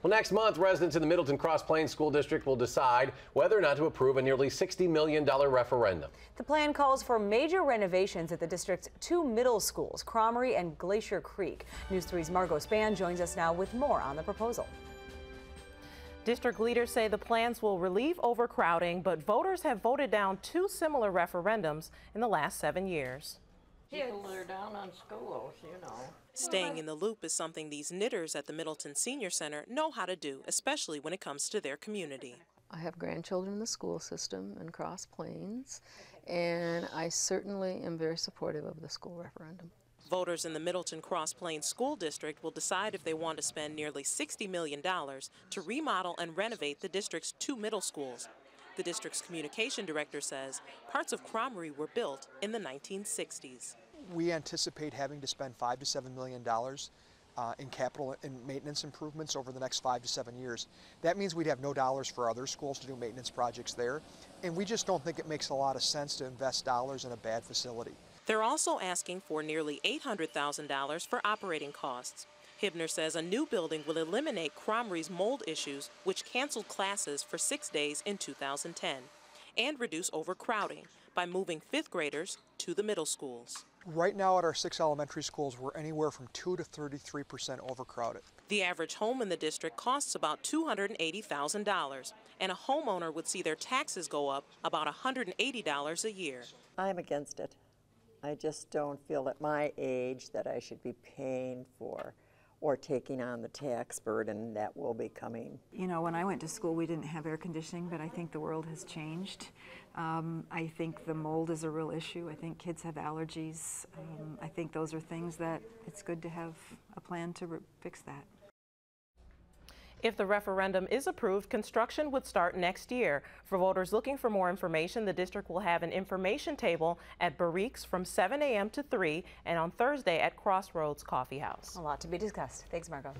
Well, next month, residents in the Middleton-Cross Plains School District will decide whether or not to approve a nearly $60 million referendum. The plan calls for major renovations at the district's two middle schools, Cromery and Glacier Creek. News 3's Margo Spann joins us now with more on the proposal. District leaders say the plans will relieve overcrowding, but voters have voted down two similar referendums in the last 7 years. People are down on schools, you know. Staying in the loop is something these knitters at the Middleton Senior Center know how to do, especially when it comes to their community. I have grandchildren in the school system in Cross Plains, and I certainly am very supportive of the school referendum. Voters in the Middleton-Cross Plains School District will decide if they want to spend nearly $60 million to remodel and renovate the district's two middle schools. The district's communication director says parts of Cromery were built in the 1960s. We anticipate having to spend $5 to $7 million in capital and maintenance improvements over the next 5 to 7 years. That means we'd have no dollars for other schools to do maintenance projects there, and we just don't think it makes a lot of sense to invest dollars in a bad facility. They're also asking for nearly $800,000 for operating costs. Hibner says a new building will eliminate Cromery's mold issues, which canceled classes for 6 days in 2010, and reduce overcrowding by moving fifth graders to the middle schools. Right now at our 6 elementary schools, we're anywhere from 2 to 33% overcrowded. The average home in the district costs about $280,000, and a homeowner would see their taxes go up about $180 a year. I'm against it. I just don't feel at my age that I should be paying for or taking on the tax burden that will be coming. You know, when I went to school, we didn't have air conditioning, but I think the world has changed. I think the mold is a real issue. I think kids have allergies. I think those are things that it's good to have a plan to fix that. If the referendum is approved, construction would start next year. For voters looking for more information, the district will have an information table at Barrique's from 7 a.m. to 3 and on Thursday at Crossroads Coffee House. A lot to be discussed. Thanks, Margo.